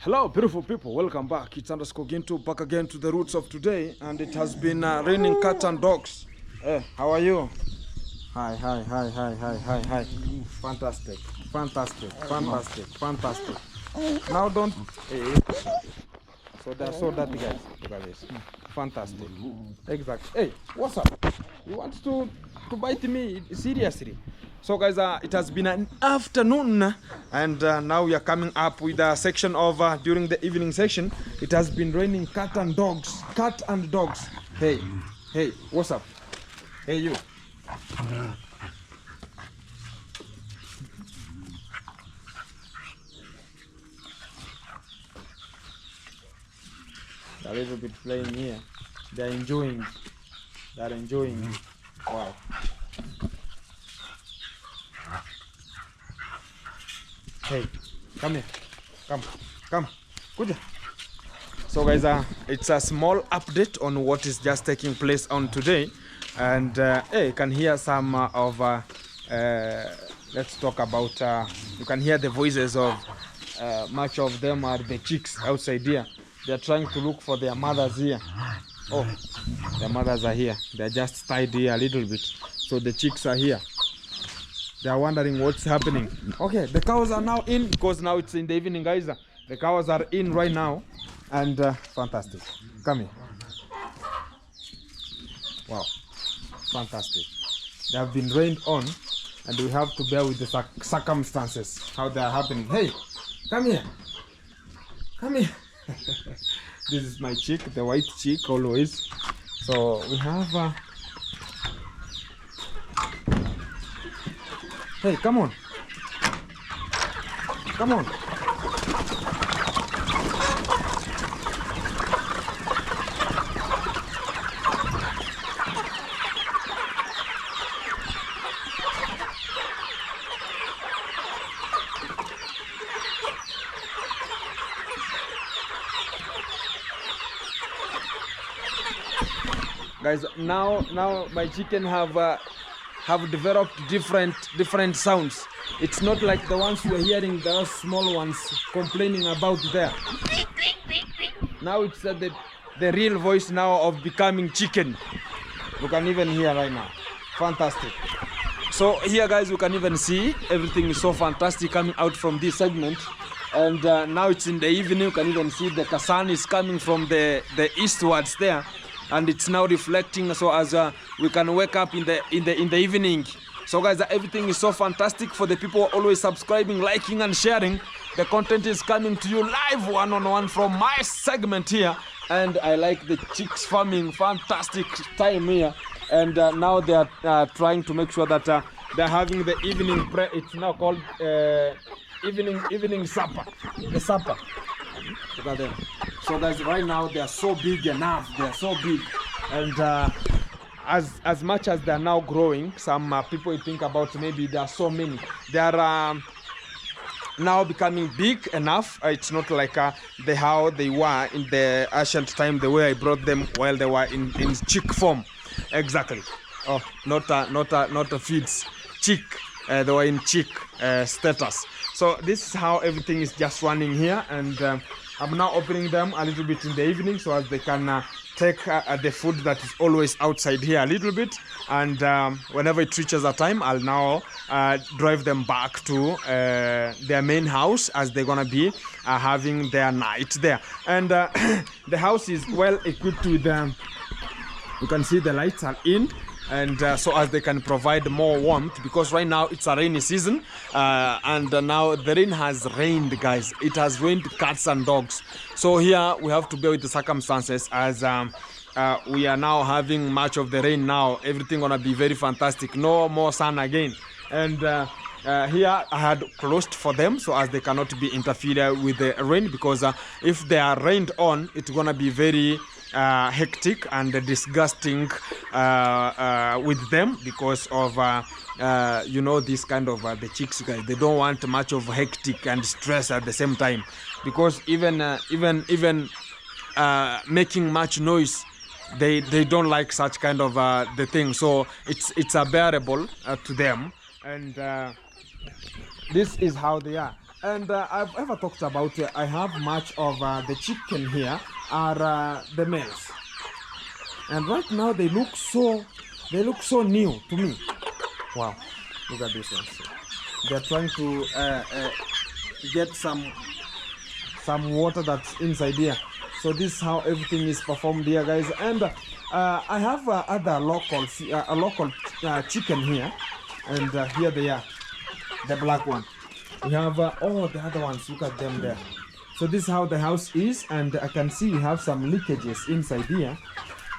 Hello beautiful people, welcome back. It's underscore Ginto back again to the roots of today, and it has been raining cats and dogs. Hey, how are you? Hi. Fantastic. Now don't so they're so dirty, guys. Look at this. Fantastic. Exactly. Hey, what's up? You want to bite me? Seriously? So guys, it has been an afternoon, and now we are coming up with a section of during the evening session. It has been raining cat and dogs. Hey, what's up? Hey, you. A little bit playing here. They're enjoying. Wow. Hey, come here. Come. Good. So guys, it's a small update on what is just taking place on today, and hey, you can hear some of let's talk about you can hear the voices of much of them are the chicks outside here. They're trying to look for their mothers here. Oh, their mothers are here. They're just tied here a little bit, so the chicks are here. They are wondering what's happening. Okay, the cows are now in because now it's in the evening, guys. The cows are in right now, and fantastic. Come here. Wow, fantastic. They have been rained on, and we have to bear with the circumstances, how they are happening. Hey, come here. This is my chick, the white chick, always. So we have hey, come on. Guys, now my chicken have developed different sounds. It's not like the ones we're hearing, the small ones complaining about there. Now it's the real voice now of becoming chicken. You can even hear right now. Fantastic. So here, guys, you can even see everything is so fantastic coming out from this segment. And now it's in the evening. You can even see the sun is coming from the eastwards there, and it's now reflecting, so as we can wake up in the evening. So guys, everything is so fantastic. For the people always subscribing, liking and sharing, the content is coming to you live one-on-one from my segment here. And I like the chicks farming. Fantastic time here. And now they are trying to make sure that they're having the evening it's now called evening supper. The supper. Look at them. So guys, right now they are so big enough. They are so big, and as much as they are now growing, some people think about maybe there are so many. They are now becoming big enough. It's not like how they were in the ancient time, the way I brought them while they were in chick form. Exactly. Oh, not a feeds. Chick. They were in chick status. So this is how everything is just running here, and I'm now opening them a little bit in the evening so as they can take the food that is always outside here a little bit, and whenever it reaches a time, I'll now drive them back to their main house, as they're gonna be having their night there. And the house is well equipped with you can see the lights are in, and so as they can provide more warmth, because right now it's a rainy season, and now the rain has rained, guys. It has rained cats and dogs. So here we have to bear with the circumstances, as we are now having much of the rain now. Everything gonna be very fantastic. No more sun again. And here I had closed for them so as they cannot be interfered with the rain, because if they are rained on, it's gonna be very hectic and disgusting with them, because of you know, this kind of the chicks, guys. They don't want much of hectic and stress at the same time, because even making much noise, they don't like such kind of the thing. So it's a bearable to them, and this is how they are. And I've ever talked about, I have much of the chicken here are the males. And right now they look so new to me. Wow, look at this one. They're trying to get some water that's inside here. So this is how everything is performed here, guys. And I have other local chicken here, and here they are, the black one. We have oh, the other ones, look at them there. So this is how the house is, and I can see we have some leakages inside here.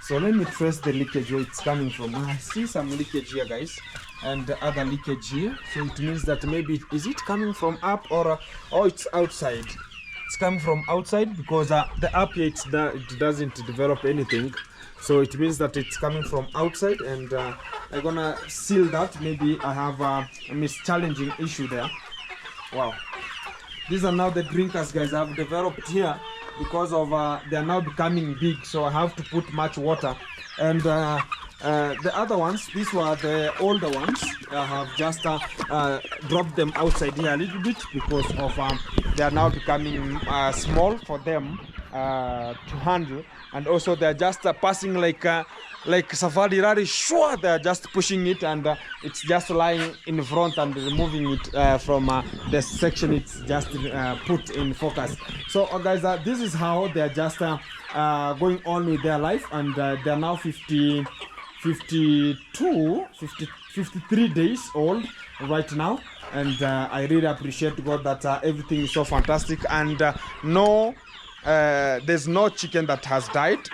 So let me trace the leakage where it's coming from. I see some leakage here, guys, and the other leakage here. So it means that maybe, is it coming from up or it's outside? It's coming from outside because the up here it doesn't develop anything. So it means that it's coming from outside, and I'm gonna seal that. Maybe I have a challenging issue there. Wow, these are now the drinkers, guys, I've developed here because of they are now becoming big, so I have to put much water. And the other ones, these were the older ones. I have just dropped them outside here a little bit because of they are now becoming small for them to handle, and also they are just passing like safari rally. Sure, they are just pushing it, and it's just lying in front and removing it from the section it's just put in focus. So guys, this is how they are just going on with their life, and they are now 53 days old right now. And I really appreciate God that everything is so fantastic, and there's no chicken that has died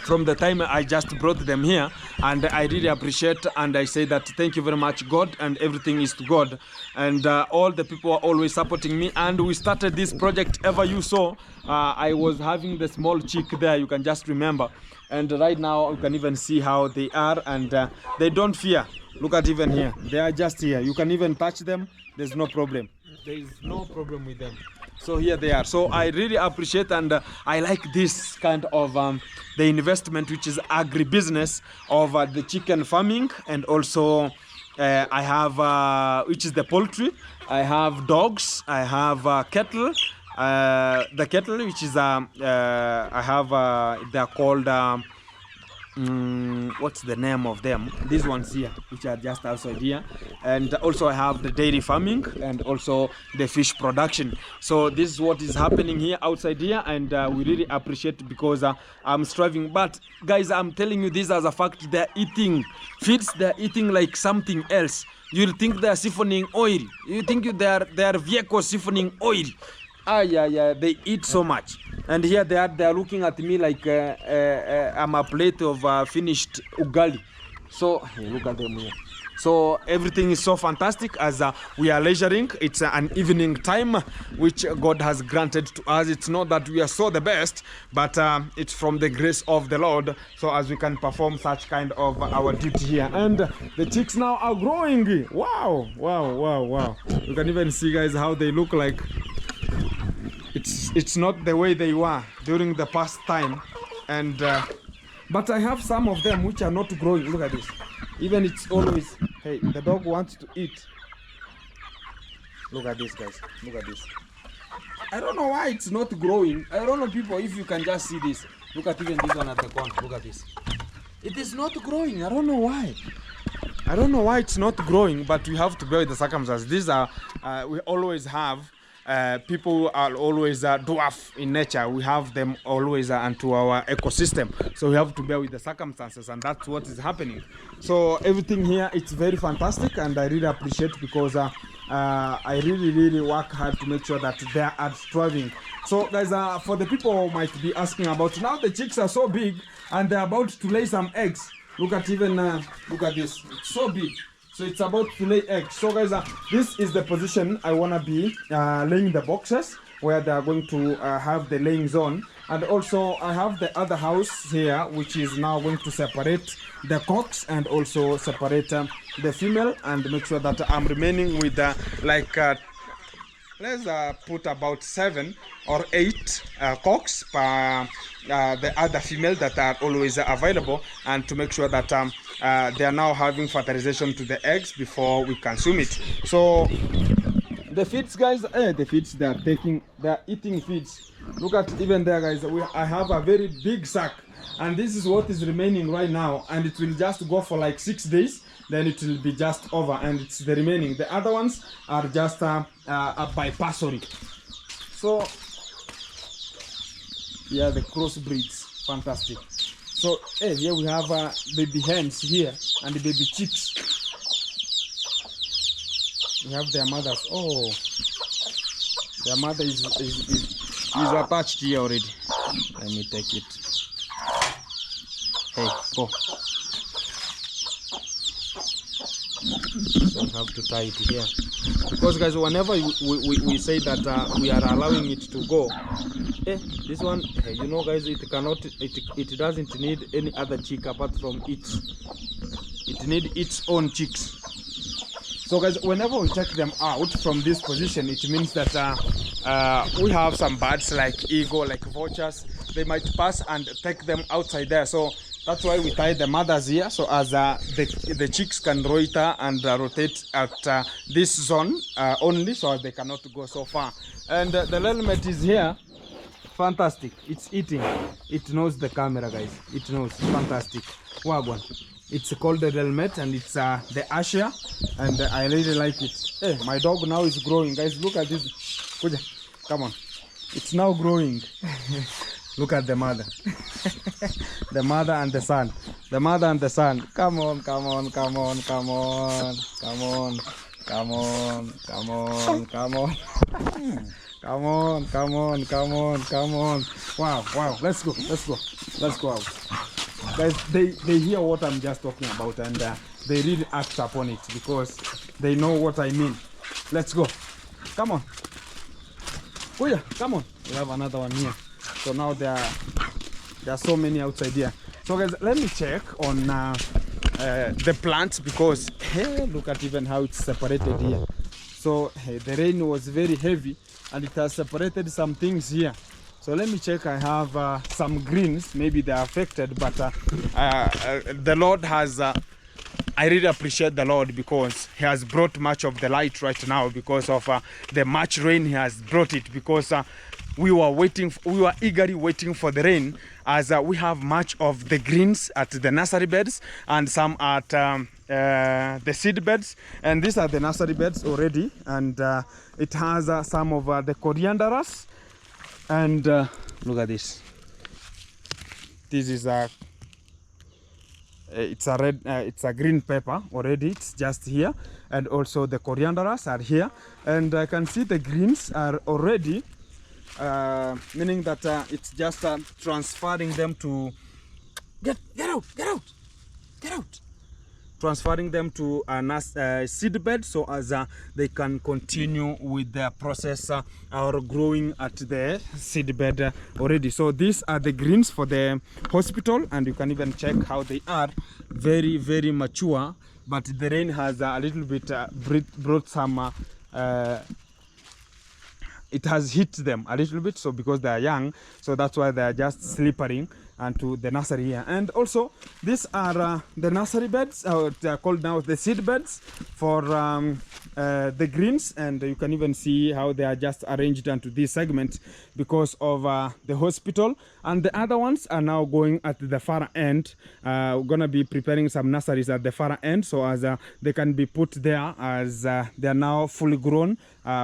from the time I just brought them here. And I really appreciate, and I say that thank you very much, God, and everything is to God. And all the people are always supporting me. And we started this project, ever you saw, I was having the small chick there, you can just remember. And right now you can even see how they are, and they don't fear. Look at even here, they are just here. You can even touch them, there's no problem. There is no problem with them. So here they are. So I really appreciate, and I like this kind of the investment, which is agribusiness of the chicken farming. And also I have which is the poultry. I have dogs, I have cattle, the cattle, which is I have they're called what's the name of them, these ones here, which are just outside here. And also I have the dairy farming and also the fish production. So this is what is happening here outside here, and we really appreciate it because I'm striving. But guys, I'm telling you this as a fact, they're eating feeds, they're eating like something else. You'll think they're siphoning oil, you think they're vehicles siphoning oil. Yeah, they eat so much. And here they are looking at me like I'm a plate of finished ugali. So hey, look at them here. So everything is so fantastic as we are leisuring. It's an evening time which God has granted to us. It's not that we are so the best, but it's from the grace of the Lord. So as we can perform such kind of our duty here. And the chicks now are growing. Wow. You can even see, guys, how they look like. It's not the way they were during the past time. And but I have some of them which are not growing. Look at this. Even it's always, hey, the dog wants to eat. Look at this, guys. Look at this. I don't know why it's not growing. I don't know, people, if you can just see this. Look at even this one at the corner. Look at this. It is not growing. I don't know why. I don't know why it's not growing, but we have to bear with the circumstances. These are, we always have people are always dwarf in nature. We have them always into our ecosystem. So we have to bear with the circumstances, and that's what is happening. So everything here, it's very fantastic, and I really appreciate because I really work hard to make sure that they are thriving. So guys, for the people who might be asking about, now the chicks are so big and they're about to lay some eggs. Look at even, look at this, it's so big. So it's about to lay eggs. So guys, this is the position I want to be laying the boxes, where they are going to have the laying zone. And also I have the other house here, which is now going to separate the cocks and also separate the female, and make sure that I'm remaining with like let's put about 7 or 8 cocks per the other female that are always available, and to make sure that they are now having fertilization to the eggs before we consume it. So the feeds, guys, the feeds they are eating feeds. Look at even there, guys. I have a very big sack, and this is what is remaining right now, and it will just go for like 6 days, then it will be just over, and it's the remaining. The other ones are just by passory. So yeah, the crossbreeds, fantastic. So here we have baby hens here and the baby chicks. We have their mothers. Oh, their mother is attached here already. Let me take it. Hey, go. So we have to tie it here, because guys, whenever we say that we are allowing it to go, this one, you know, guys, it doesn't need any other chick apart from it needs its own chicks. So guys, whenever we take them out from this position, it means that we have some birds like eagle, like vultures. They might pass and take them outside there. So that's why we tie the mothers here, so as the chicks can loiter and rotate at this zone only, so they cannot go so far. And the helmet is here. Fantastic. It's eating. It knows the camera, guys. It knows. Fantastic. Wagwan. It's called the helmet, and it's the Asher, and I really like it. Hey, my dog now is growing, guys. Look at this. Come on. It's now growing. Look at the mother. The mother and the son. The mother and the son. Come on, come on, come on, come on, come on, come on, come on, come on. Come on, come on, come on, come on. Wow, wow. Let's go, let's go. Let's go out. Guys, they hear what I'm just talking about, and they really act upon it because they know what I mean. Let's go. Come on. Oh yeah, come on. We have another one here. So now there are so many outside here. So guys, let me check on the plants, because hey, look at even how it's separated here. So hey, the rain was very heavy and it has separated some things here. So let me check. I have some greens, maybe they're affected, but the Lord has I really appreciate the Lord, because he has brought much of the light right now because of the much rain he has brought it, because we were eagerly waiting for the rain, as we have much of the greens at the nursery beds and some at the seed beds, and these are the nursery beds already, and it has some of the corianderas, and look at this. This is it's a red, it's a green pepper already. It's just here, and also the corianderas are here, and I can see the greens are already. Meaning that it's just transferring them to get out, transferring them to a seed bed, so as they can continue with their process or growing at the seed bed already. So these are the greens for the hospital, and you can even check how they are. Very, very mature, but the rain has a little bit brought some it has hit them a little bit, so because they are young, so that's why they are just slippering onto the nursery here. And also these are the nursery beds, they are called now the seed beds for the greens, and you can even see how they are just arranged into this segment because of the hospital, and the other ones are now going at the far end. We're gonna be preparing some nurseries at the far end, so as they can be put there as they are now fully grown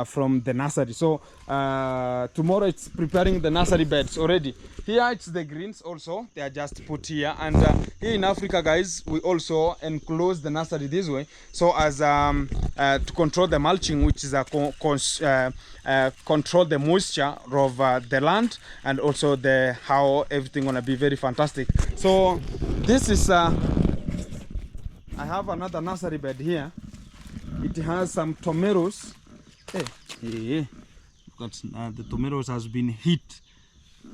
from the nursery. So tomorrow it's preparing the nursery beds already. Here it's the greens also, they are just put here, and here in Africa, guys, we also enclose the nursery this way, so as to control the mulching, which is control the moisture of the land, and also the how everything gonna be very fantastic. So this is I have another nursery bed here. It has some tomatoes. Hey, but the tomatoes has been hit.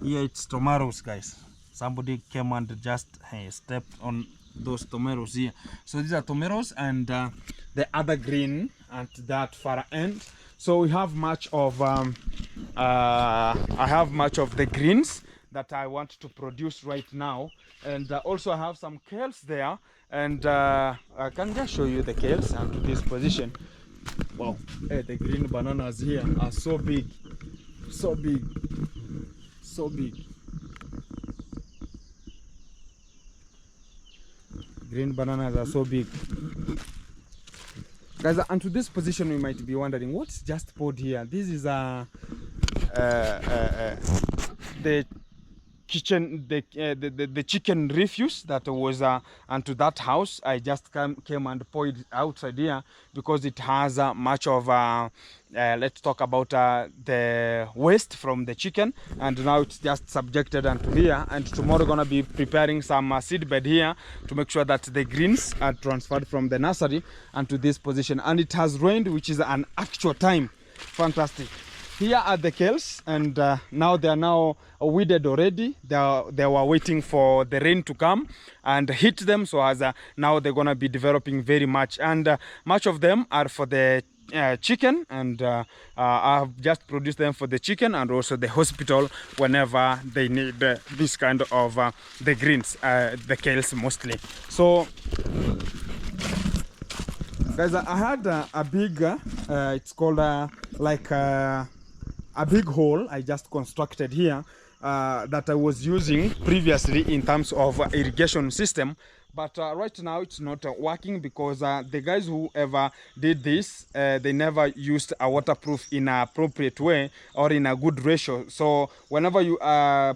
Here it's tomatoes, guys. Somebody came and just stepped on those tomatoes here. So these are tomatoes, and the other green at that far end. So we have much of I have much of the greens that I want to produce right now, and also I have some kales there, and I can just show you the kales and to this position. Wow, hey, the green bananas here are so big, so big, so big. Green bananas are so big. Guys, and to this position we might be wondering what's just poured here. This is the kitchen, the chicken refuse that was onto that house. I just came and poured it outside here because it has much of let's talk about the waste from the chicken, and now it's just subjected onto here, and tomorrow gonna be preparing some seed bed here to make sure that the greens are transferred from the nursery onto this position. And it has rained, which is an actual time. Fantastic. Here are the kales, and now they are now weeded already. They were waiting for the rain to come and hit them, so as now they're gonna be developing very much, and much of them are for the chicken, and I've just produced them for the chicken and also the hospital whenever they need this kind of the greens, the kales mostly. So guys, I had a big it's called like a big hole I just constructed here that I was using previously in terms of irrigation system, but right now it's not working because the guys who ever did this, they never used a waterproof in an appropriate way or in a good ratio. So whenever you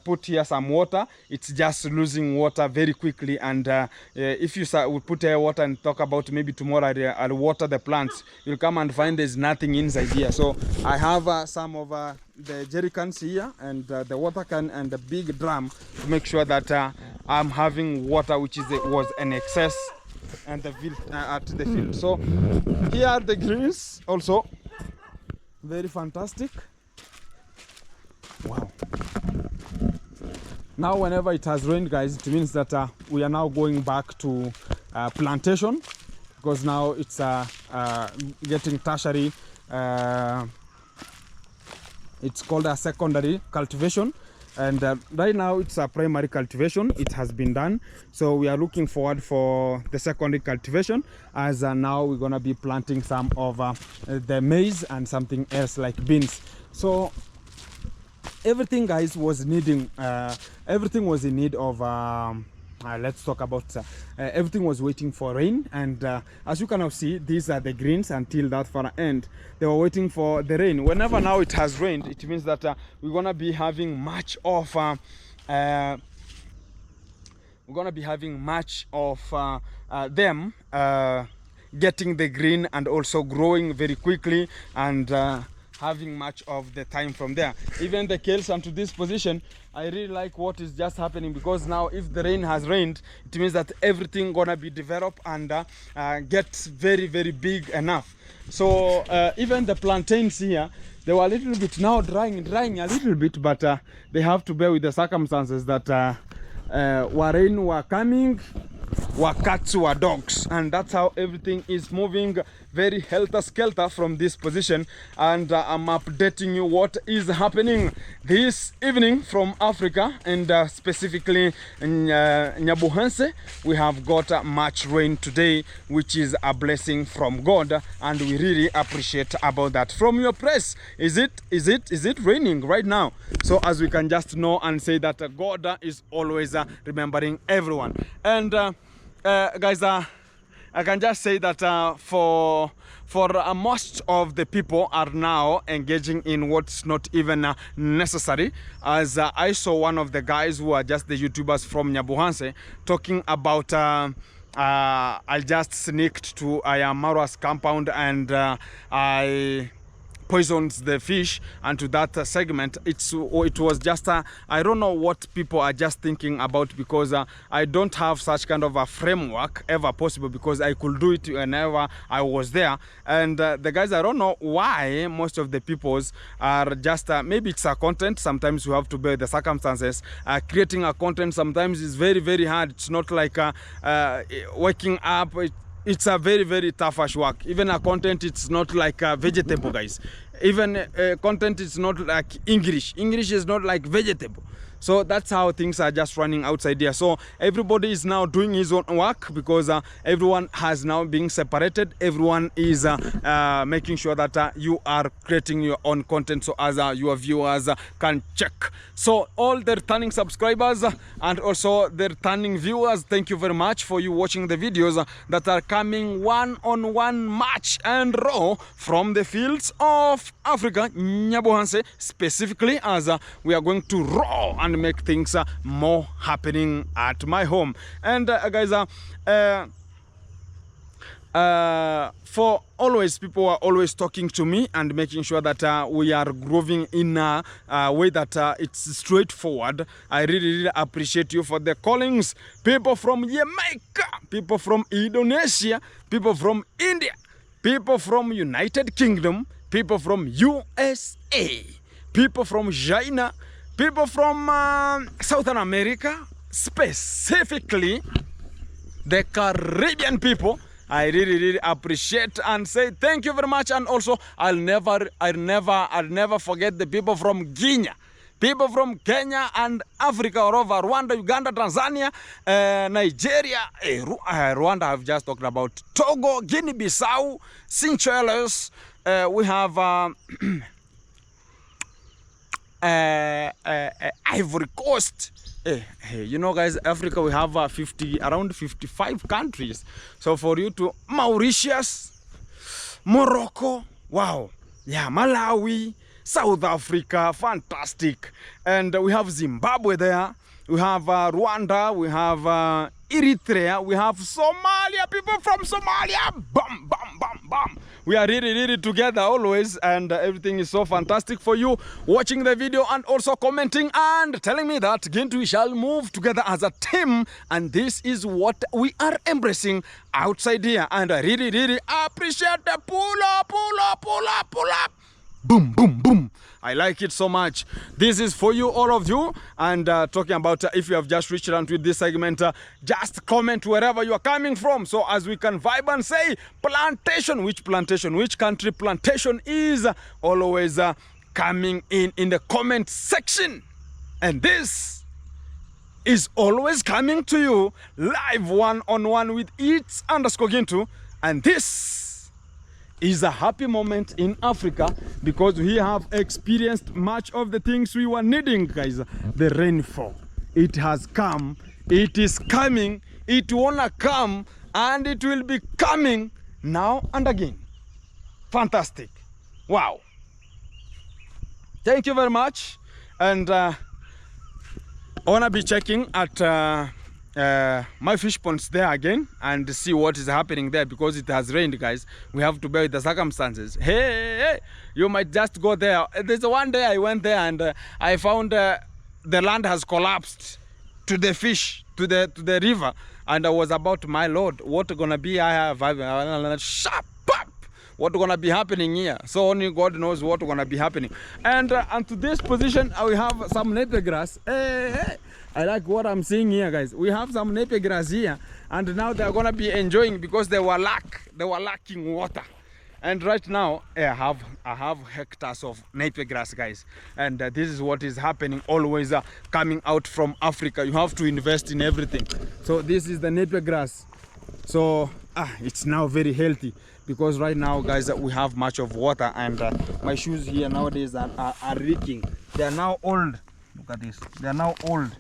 put here some water, it's just losing water very quickly, and if you would put here water and talk about maybe tomorrow I'll water the plants, you'll come and find there's nothing inside here. So I have some of the jerry cans here, and the water can, and the big drum to make sure that I'm having water which was an excess and the field, at the field. So here are the greens also, very fantastic. Wow. Now whenever it has rained, guys, it means that we are now going back to plantation, because now it's getting tertiary, it's called a secondary cultivation, and right now it's a primary cultivation. It has been done, so we are looking forward for the secondary cultivation, as now we're gonna be planting some of the maize and something else like beans. So everything, guys, was needing everything was in need of let's talk about everything was waiting for rain, and as you can now see, these are the greens until that far end. They were waiting for the rain. Whenever now it has rained, it means that we're gonna be having much of them getting the green and also growing very quickly, and having much of the time from there. Even the kales onto this position, I really like what is just happening, because now if the rain has rained, it means that everything gonna be developed and gets very, very big enough. So even the plantains here, they were a little bit now drying a little bit, but they have to bear with the circumstances that rain were coming, were cats, were dogs, and that's how everything is moving very helter-skelter from this position. And I'm updating you what is happening this evening from Africa, and specifically in Nyabuhanse. We have got much rain today, which is a blessing from God, and we really appreciate about that. From your place, is it raining right now? So as we can just know and say that God is always remembering everyone. And guys, I can just say that for most of the people are now engaging in what's not even necessary. As I saw one of the guys who are just the YouTubers from Nyabuhanse talking about I just sneaked to Ayamarua's compound and I poisoned the fish, and to that segment it was just I don't know what people are just thinking about, because I don't have such kind of a framework ever possible, because I could do it whenever I was there. And the guys, I don't know why most of the peoples are just maybe it's a content. Sometimes you have to bear the circumstances. Creating a content sometimes is very, very hard. It's not like waking up. It's a very, very toughish work. Even a content, it's not like a vegetable, guys. Even content is not like English is not like vegetable. So that's how things are just running outside here. So everybody is now doing his own work, because everyone has now been separated. Everyone is making sure that you are creating your own content, so as your viewers can check. So all the returning subscribers and also the returning viewers, thank you very much for you watching the videos that are coming one-on-one match and raw from the fields of Africa, Nyabohanse, specifically, as we are going to raw and make things more happening at my home. And guys, for always, people are always talking to me and making sure that we are growing in a way that it's straightforward. I really appreciate you for the callings. People from Jamaica, people from Indonesia, people from India, people from United Kingdom, people from USA, people from China, people from Southern America, specifically the Caribbean people. I really appreciate and say thank you very much. And also, I'll never forget the people from Guinea, people from Kenya and Africa all over, Rwanda, Uganda, Tanzania, Nigeria, Rwanda I've just talked about, Togo, Guinea-Bissau, Seychelles, we have Ivory Coast. You know, guys, Africa, we have around 55 countries. So for you to Mauritius, Morocco, wow, yeah, Malawi, South Africa, fantastic. And we have Zimbabwe there, we have Rwanda, we have Eritrea, we have Somalia, people from Somalia, bam, bam, bam, bam. We are really together always, and everything is so fantastic for you watching the video and also commenting and telling me that we shall move together as a team, and this is what we are embracing outside here. And I really appreciate the pull up. Boom, boom, boom. I like it so much. This is for you, all of you. And talking about if you have just reached out with this segment, just comment wherever you are coming from, so as we can vibe and say plantation, which country plantation is, always coming in the comment section. And this is always coming to you live one-on-one with its_Gintu. And this is a happy moment in Africa, because we have experienced much of the things we were needing, guys. The rainfall, it has come, it is coming, it wanna come, and it will be coming now and again. Fantastic. Wow. Thank you very much. And I wanna be checking at my fish ponds there again and see what is happening there, because it has rained, guys. We have to bear with the circumstances. Hey, you might just go there. There's one day I went there and I found the land has collapsed to the fish, to the river, and I was about, my lord, what gonna be? Shut up! What gonna be happening here? So only God knows what gonna be happening. And to this position, we have some napier grass. Hey. I like what I'm seeing here, guys. We have some napier grass here, and now they're gonna be enjoying, because they were lacking water. And right now, I have hectares of napier grass, guys. And this is what is happening always coming out from Africa. You have to invest in everything. So this is the napier grass. So it's now very healthy, because right now, guys, we have much of water, and my shoes here nowadays are leaking. They are now old. Look at this. They are now old.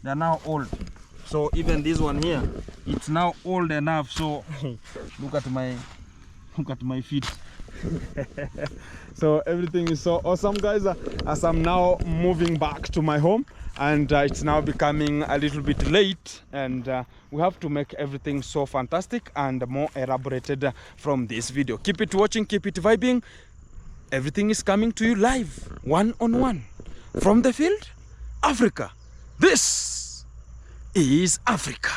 They're now old. So even this one here, it's now old enough. So look at my feet. So everything is so awesome, guys, as I'm now moving back to my home, and it's now becoming a little bit late, and we have to make everything so fantastic and more elaborated from this video. Keep it watching, keep it vibing. Everything is coming to you live, one-on-one, from the field, Africa. This is Africa.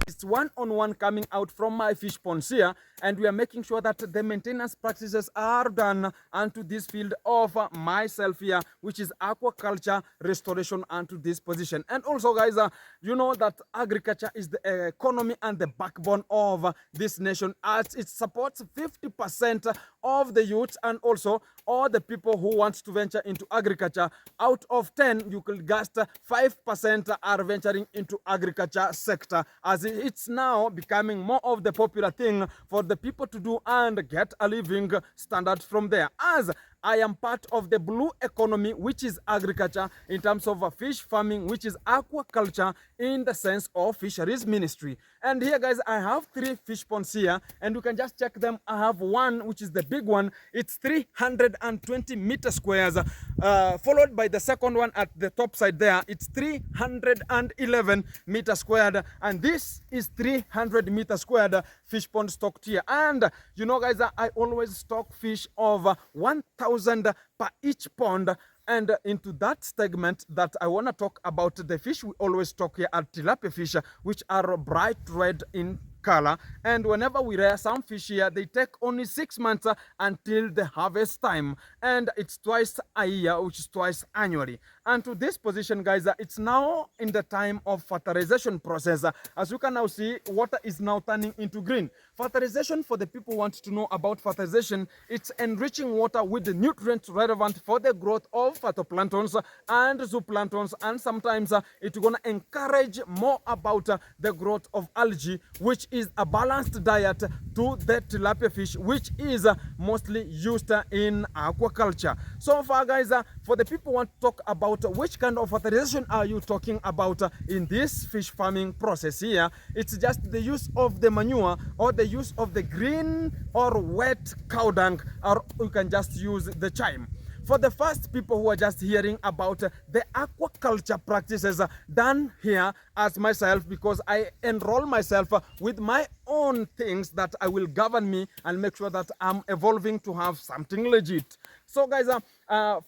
It's one-on-one coming out from my fish ponds here, and we are making sure that the maintenance practices are done onto this field of myself here, which is aquaculture restoration onto this position. And also, guys, you know that agriculture is the economy and the backbone of this nation, as it supports 50% of the youth and also all the people who want to venture into agriculture. Out of 10, you could guess 5% are venturing into agriculture sector, as it's now becoming more of the popular thing for the people to do and get a living standard from there. As I am part of the blue economy, which is agriculture, in terms of fish farming, which is aquaculture in the sense of fisheries ministry. And here, guys, I have 3 fish ponds here, and you can just check them. I have one, which is the big one. It's 320 meter squares, followed by the second one at the top side there. It's 311 meter squared, and this is 300 meter squared fish pond stocked here. And you know, guys, I always stock fish of 1,000 per each pond. And into that segment that I want to talk about, the fish we always stock here are tilapia fish, which are bright red in color. And whenever we rear some fish here, they take only 6 months until the harvest time, and it's twice a year, which is twice annually. And to this position, guys, it's now in the time of fertilization process. As you can now see, water is now turning into green. Fertilization, for the people who want to know about fertilization, it's enriching water with the nutrients relevant for the growth of phytoplanktons and zooplanktons, and sometimes it's gonna encourage more about the growth of algae, which is a balanced diet to the tilapia fish, which is mostly used in aquaculture. So far, guys, for the people who want to talk about which kind of fertilization are you talking about in this fish farming process here, it's just the use of the manure or the use of the green or wet cow dung, or you can just use the chime. For the first people who are just hearing about the aquaculture practices done here as myself, because I enroll myself with my own things that I will govern me and make sure that I'm evolving to have something legit. So, guys,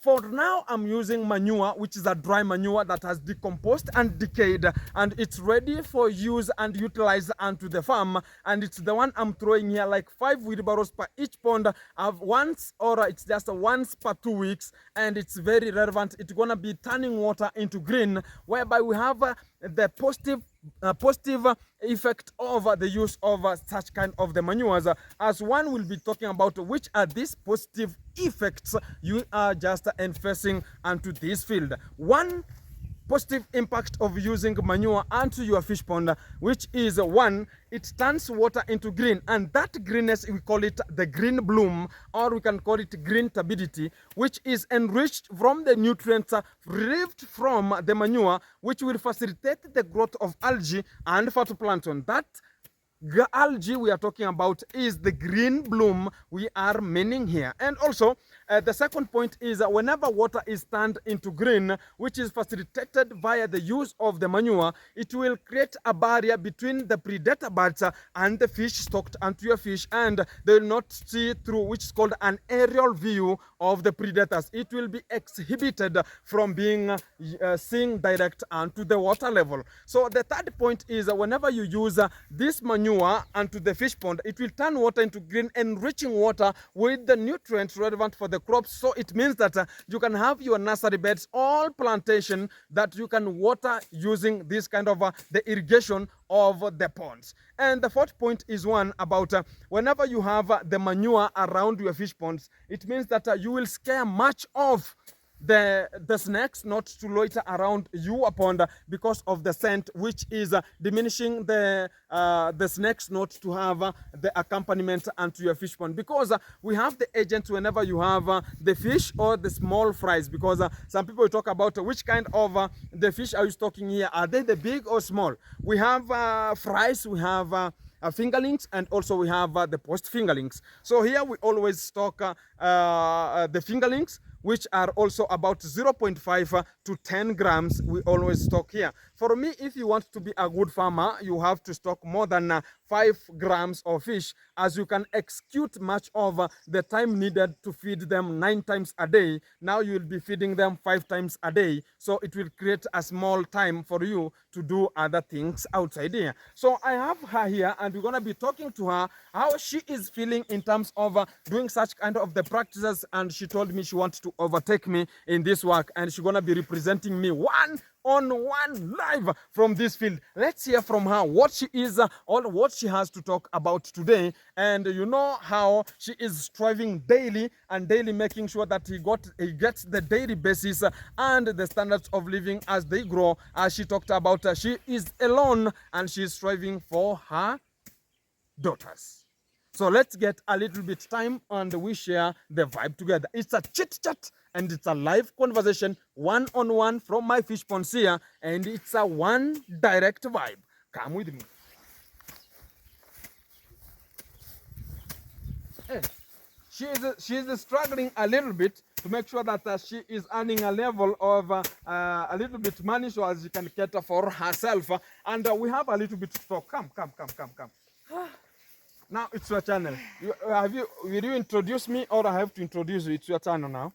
for now, I'm using manure, which is a dry manure that has decomposed and decayed, and it's ready for use and utilized onto the farm. And it's the one I'm throwing here, like 5 wheelbarrows per each pond. I've once, or it's just once per 2 weeks, and it's very relevant. It's gonna be turning water into green, whereby we have the positive effect of the use of such kind of the manures, as one will be talking about which are these positive effects you are just enforcing onto this field. One positive impact of using manure onto your fish pond, which is one, it turns water into green, and that greenness, we call it the green bloom, or we can call it green turbidity, which is enriched from the nutrients derived from the manure, which will facilitate the growth of algae and phytoplankton. That algae we are talking about is the green bloom we are meaning here. And also the second point is whenever water is turned into green, which is facilitated via the use of the manure, it will create a barrier between the predator birds and the fish stocked onto your fish, and they will not see through, which is called an aerial view of the predators. It will be exhibited from being seen direct onto the water level. So the third point is whenever you use this manure onto the fish pond, it will turn water into green, enriching water with the nutrients relevant for the crops. So it means that you can have your nursery beds, all plantation, that you can water using this kind of the irrigation of the ponds. And the fourth point is one about whenever you have the manure around your fish ponds, it means that you will scare much of the snakes not to loiter around your pond because of the scent, which is diminishing the snakes not to have the accompaniment onto your fish pond, because we have the agents whenever you have the fish or the small fries, because some people talk about which kind of the fish are you stocking here, are they the big or small? We have fries, we have fingerlings, and also we have the post fingerlings. So here we always stock the fingerlings, which are also about 0.5 to 10 grams we always stock here. For for me, if you want to be a good farmer, you have to stock more than 5 grams of fish, as you can execute much of the time needed to feed them 9 times a day. Now you will be feeding them 5 times a day, so it will create a small time for you to do other things outside here. So I have her here, and we're going to be talking to her how she is feeling in terms of doing such kind of the practices. And she told me she wants to overtake me in this work, and she's going to be representing me one-on-one live from this field. Let's hear from her what she is, or what she has to talk about today. And you know how she is striving daily and daily, making sure that he gets the daily basis and the standards of living as they grow. As she talked about, she is alone and she is striving for her daughters. So let's get a little bit time and we share the vibe together. It's a chit chat and it's a live conversation, one-on-one from my fish ponds here, and it's a one direct vibe. Come with me. Hey, she is struggling a little bit to make sure that she is earning a level of a little bit money, so as she can cater for herself. And we have a little bit to talk. Come. Now it's your channel. Will you introduce me, or I have to introduce you? It's your channel now.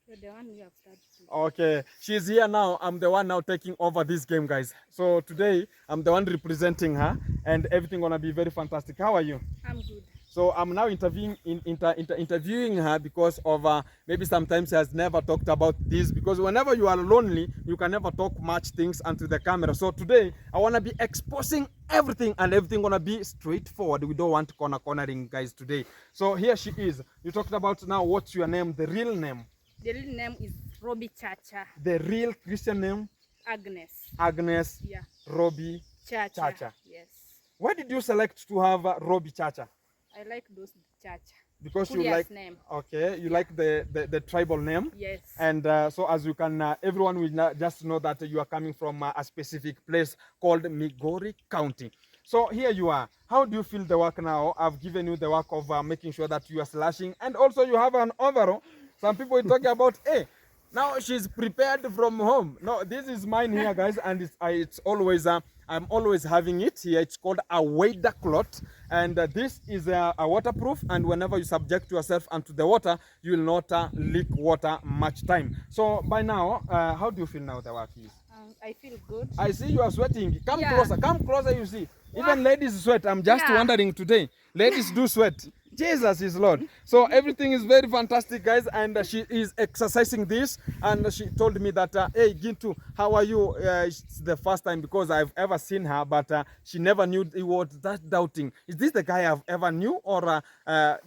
You're the one we have started. Okay, she's here now. I'm the one now taking over this game, guys. So today I'm the one representing her, and everything gonna be very fantastic. How are you? I'm good. So I'm now interviewing her because of maybe sometimes she has never talked about this, because whenever you are lonely, you can never talk much things onto the camera. So today I want to be exposing everything, and everything gonna be straightforward. We don't want cornering, guys, today. So here she is. You talked about now what's your name, the real name? The real name is Robbie Chacha. The real Christian name? Agnes. Agnes. Yeah. Robbie Chacha. Chacha. Yes. Why did you select to have Robbie Chacha? I like those Chacha. Because Kuria's you like name. Okay, you like the tribal name. Yes. And so as you can, everyone will just know that you are coming from a specific place called Migori County. So here you are. How do you feel the work now? I've given you the work of making sure that you are slashing, and also you have an overall. Some people are talking about, hey, now she's prepared from home. No, this is mine here, guys, and it's always I'm always having it here. It's called a wader cloth, and this is a waterproof, and whenever you subject yourself onto the water, you will not leak water much time. So by now, how do you feel now the work is? I feel good. I see you are sweating. Come closer, you see. Wow. Even ladies sweat. I'm just wondering today. Ladies do sweat. Jesus is Lord. So everything is very fantastic, guys, and she is exercising this, and she told me that, hey, Gintu, how are you? It's the first time, because I've ever seen her, but she never knew it was that doubting. Is this the guy I've ever knew, or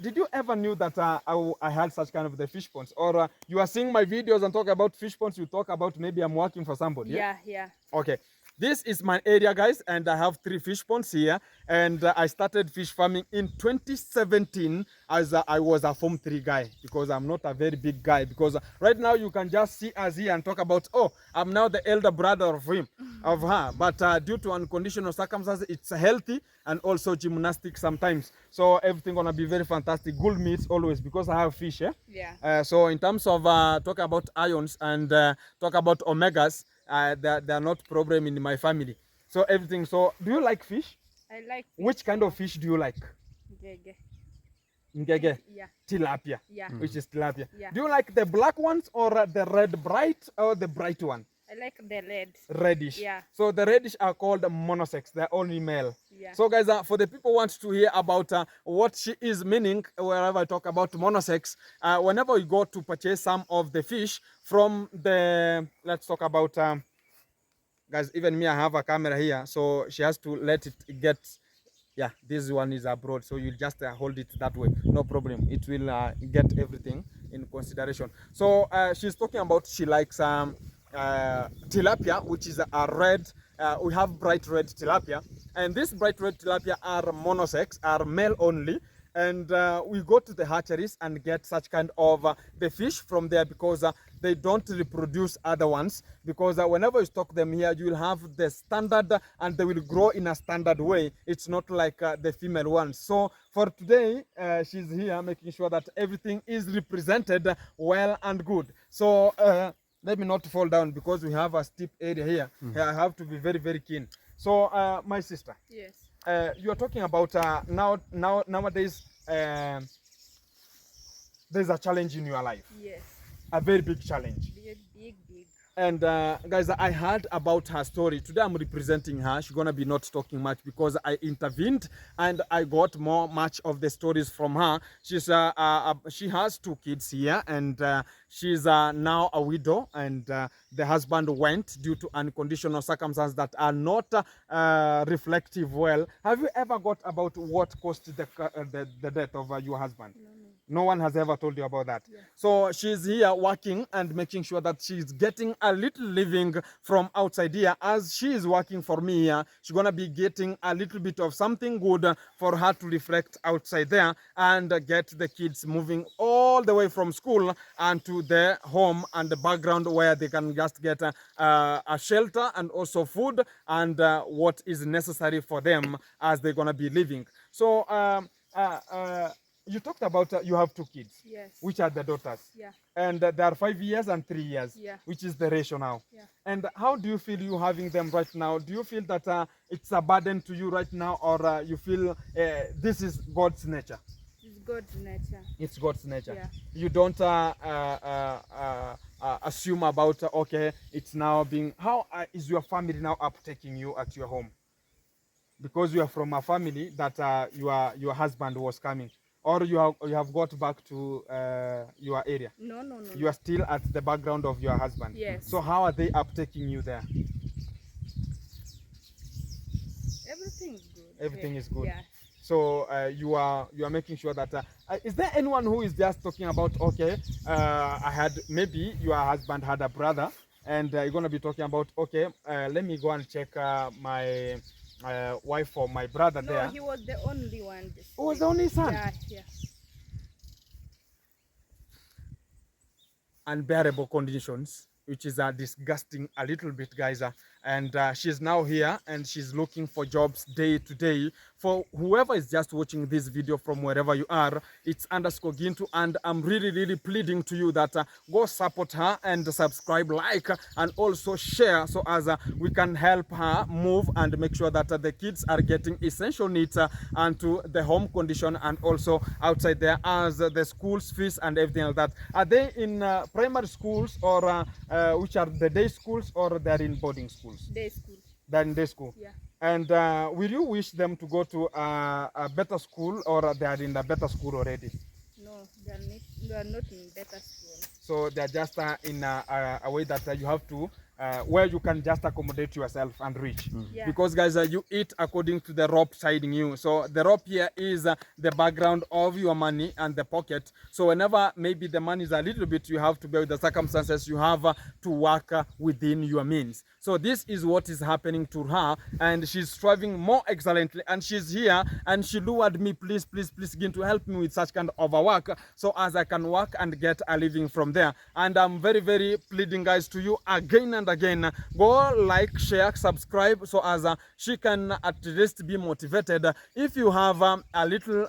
did you ever knew that I had such kind of the fish ponds, or you are seeing my videos and talk about fish ponds, you talk about maybe I'm working for somebody? Yeah. Okay. This is my area, guys, and I have 3 fish ponds here, and I started fish farming in 2017 as I was a Form 3 guy, because I'm not a very big guy, because right now you can just see us here and talk about, oh, I'm now the elder brother of her, but due to unconditional circumstances, it's healthy and also gymnastic sometimes. So everything gonna be very fantastic. Good meats always, because I have fish, Yeah. so in terms of talk about ions and talk about omegas, they are not problem in my family. So everything. So do you like fish? I like fish. Which kind of fish do you like? Gege. Ngege. Yeah. Tilapia. Yeah. Which is tilapia. Yeah. Do you like the black ones, or the red bright, or the bright one? I like the red. Reddish. Yeah. So the reddish are called monosex. They're only male. Yeah. So guys, for the people who want to hear about what she is meaning, wherever I talk about monosex, whenever you go to purchase some of the fish from the, let's talk about, guys, even me, I have a camera here, so she has to let it get, yeah, this one is abroad, so you just hold it that way, no problem. It will get everything in consideration. So she's talking about she likes tilapia, which is a red, we have bright red tilapia, and this bright red tilapia are monosex, are male only, and we go to the hatcheries and get such kind of the fish from there, because they don't reproduce other ones, because whenever you stock them here, you will have the standard and they will grow in a standard way. It's not like the female ones. So for today, she's here making sure that everything is represented well and good. So let me not fall down because we have a steep area here. I have to be very, very keen. So, my sister, Yes. you are talking about nowadays there's a challenge in your life, Yes. a very big challenge. Big. And guys, I heard about her story. Today I'm representing her. She's gonna be not talking much because I intervened and I got much of the stories from her. She has 2 kids here, and she's now a widow, and the husband went due to unconditional circumstances that are not reflective well. Have you ever got about what caused the death of your husband? No one has ever told you about that. Yeah. So she's here working and making sure that she's getting a little living from outside here. As she is working for me here, she's going to be getting a little bit of something good for her to reflect outside there and get the kids moving all the way from school and to their home and the background where they can just get a shelter and also food and what is necessary for them as they're going to be living. So, you talked about you have 2 kids. Yes. Which are the daughters. Yeah. And they are 5 years and 3 years. Yeah. Which is the ratio now. Yeah. And how do you feel you having them right now? Do you feel that it's a burden to you right now, or you feel this is God's nature? It's God's nature. It's God's nature. Yeah. You don't assume about okay, it's now being. How is your family now uptaking you at your home? Because you are from a family that your husband was coming. Or you have got back to your area? No. You are still at the background of your husband? Yes. So how are they uptaking you there? Everything is good. Everything is good. Yeah. So you are making sure that is there anyone who is just talking about okay, I had maybe your husband had a brother and you're gonna be talking about okay, let me go and check my wife or my brother there. No, he was the only one. Who was the only son? Yeah. Unbearable conditions, which is disgusting a little bit, guys. And she's now here and she's looking for jobs day to day. For whoever is just watching this video from wherever you are, it's underscore Gintu, and I'm really pleading to you that go support her and subscribe, like, and also share so as we can help her move and make sure that the kids are getting essential needs and to the home condition and also outside there as the schools fees and everything like that. Are they in primary schools or which are the day schools, or they're in boarding schools? Day school. They're in day school. Yeah. And will you wish them to go to a better school, or they are in a better school already? No, they are not in better school. So they are just in a way that you have to where you can just accommodate yourself and reach. Yeah. Because guys, you eat according to the rope siding you. So the rope here is the background of your money and the pocket. So whenever maybe the money is a little bit, you have to bear with the circumstances. You have to work within your means. So this is what is happening to her, and she's striving more excellently. And she's here, and she lured me, please begin to help me with such kind of a work, so as I can work and get a living from there. And I'm very pleading, guys, to you again and again, go like, share, subscribe, so as she can at least be motivated. If you have a little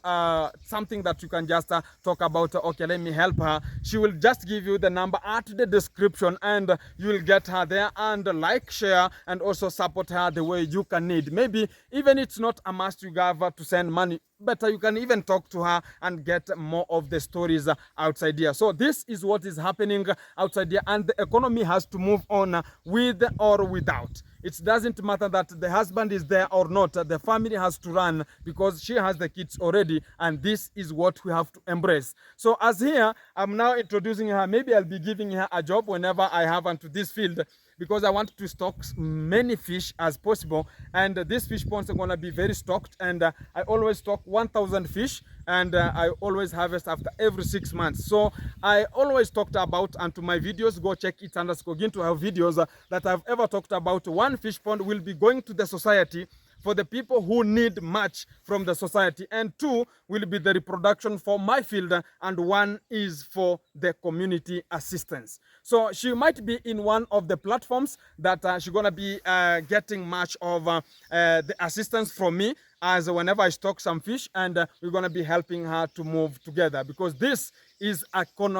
something that you can just talk about, okay, let me help her, she will just give you the number at the description, and you will get her there. And like, share, and also support her the way you can need. Maybe even it's not a must you have to send money, but you can even talk to her and get more of the stories outside here. So this is what is happening outside here, and the economy has to move on with or without. It doesn't matter that the husband is there or not. The family has to run because she has the kids already, and this is what we have to embrace. So as here, I'm now introducing her. Maybe I'll be giving her a job whenever I have onto this field, because I want to stock many fish as possible, and these fish ponds are going to be very stocked, and I always stock 1,000 fish, and I always harvest after every 6 months. So I always talked about, and to my videos, go check it underscore Gintu, have videos that I've ever talked about. One fish pond will be going to the society for the people who need much from the society, and 2 will be the reproduction for my field, and 1 is for the community assistance. So she might be in one of the platforms that she's gonna be getting much of the assistance from me, as whenever I stock some fish, and we're gonna be helping her to move together, because this is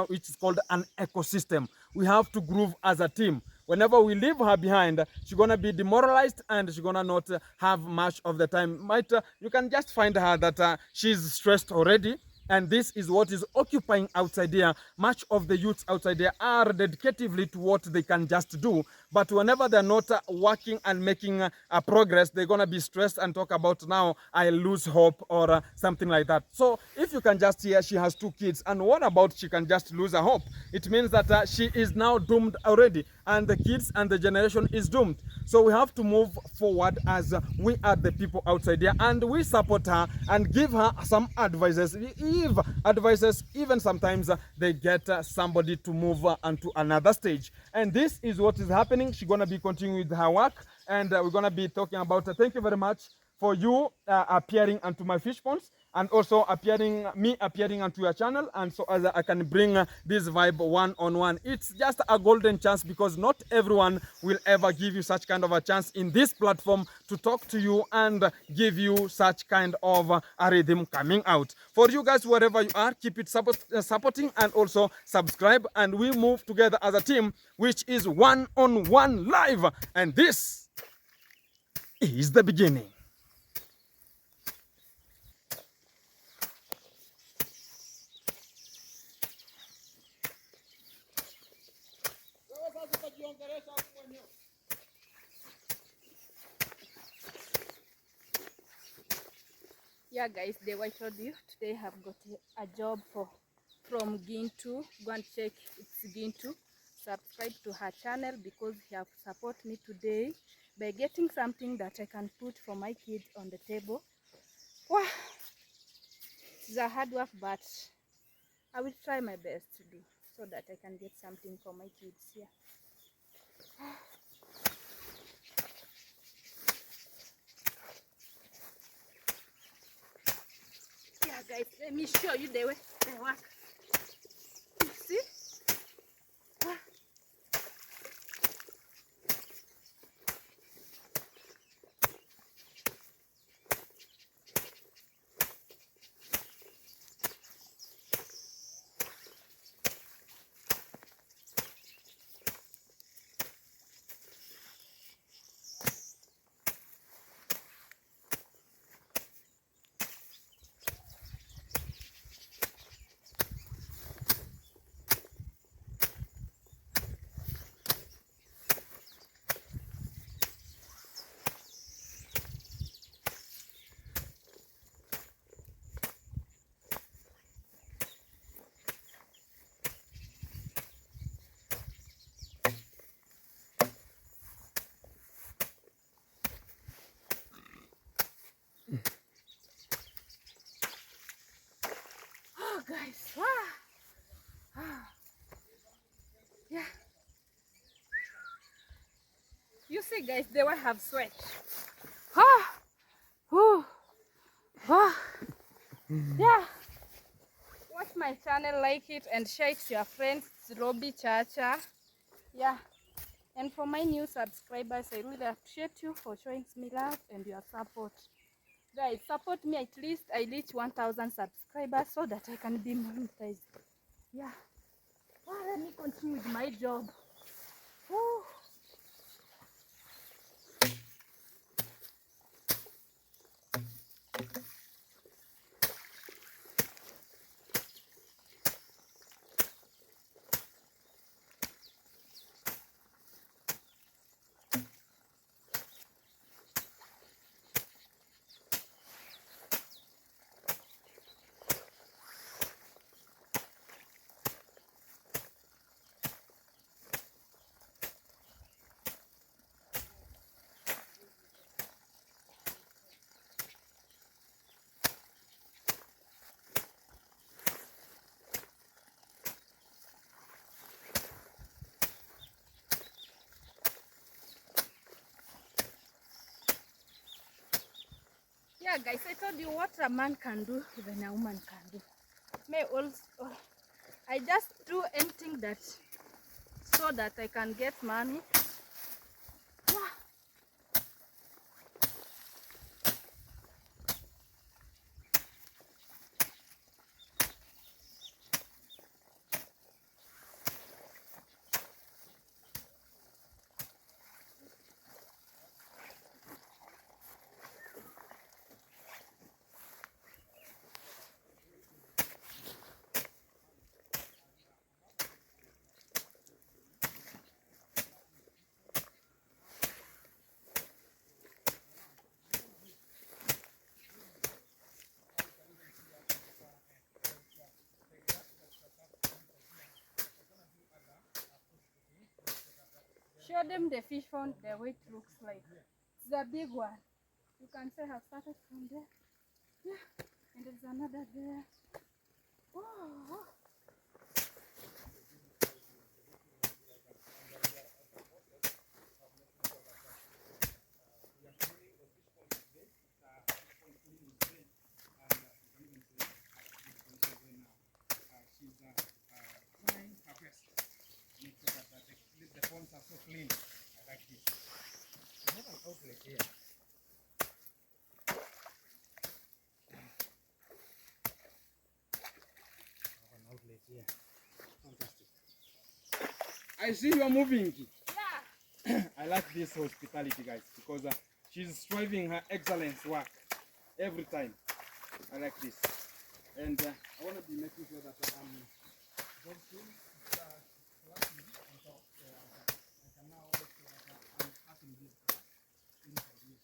which is called an ecosystem. we have to groove as a team. Whenever we leave her behind, she's gonna be demoralized and she's gonna not have much of the time. You can just find her that she's stressed already, and this is what is occupying outside here. Much of the youths outside there are dedicatively to what they can just do, but whenever they're not working and making progress, they're gonna be stressed and talk about, now I lose hope or something like that. So if you can just hear, she has 2 kids, and what about she can just lose her hope? It means that she is now doomed already, and the kids and the generation is doomed. So we have to move forward as we are the people outside here, and we support her and give her some advices. If advices, even sometimes they get somebody to move onto another stage. And this is what is happening. She's gonna be continuing with her work, and we're gonna be talking about thank you very much for you appearing onto my fish ponds, and also me appearing onto your channel, and so as I can bring this vibe one-on-one. It's just a golden chance, because not everyone will ever give you such kind of a chance in this platform to talk to you and give you such kind of a rhythm coming out. For you guys, wherever you are, keep it supporting, and also subscribe, and we move together as a team, which is one-on-one live, and this is the beginning. Yeah, guys, the way I told you today, have got a job from Gintu. Go and check, it's Gintu. Subscribe to her channel, because he have support me today by getting something that I can put for my kids on the table. Wow, it's a hard work, but I will try my best to do, so that I can get something for my kids. Yeah. Yeah, guys, let me show you the way they work. You see? Ah. Oh, guys, wow. Ah. Yeah. You see, guys, they will have sweat. Ah. Ooh. Ah. Yeah. Watch my channel, like it, and share it to your friends. It's Robbie Chacha. Yeah. And for my new subscribers, I really appreciate you for showing me love and your support. Guys, support me, at least I reach 1,000 subscribers, so that I can be monetized. Yeah. Well, let me continue with my job. Woo. Yeah, guys, I told you what a man can do, even a woman can do. May also, I just do anything that, so that I can get money. Yeah. show them the fish pond, the way it looks like. It's a big one. You can say I've started from there. Yeah, and there's another there. Oh. The ponds are so clean. I like this. I have an outlet here. I have an outlet here. Fantastic. I see you are moving. Yeah. I like this hospitality, guys, because she's striving her excellence work every time. I like this. And I want to be making sure that I'm working on top, so I can now make sure that I'm passing this inside here.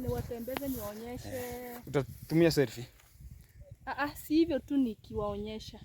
Watembeze niwaonyeshe. Utatumia selfie? Si hivyo tu nikiwaonyesha.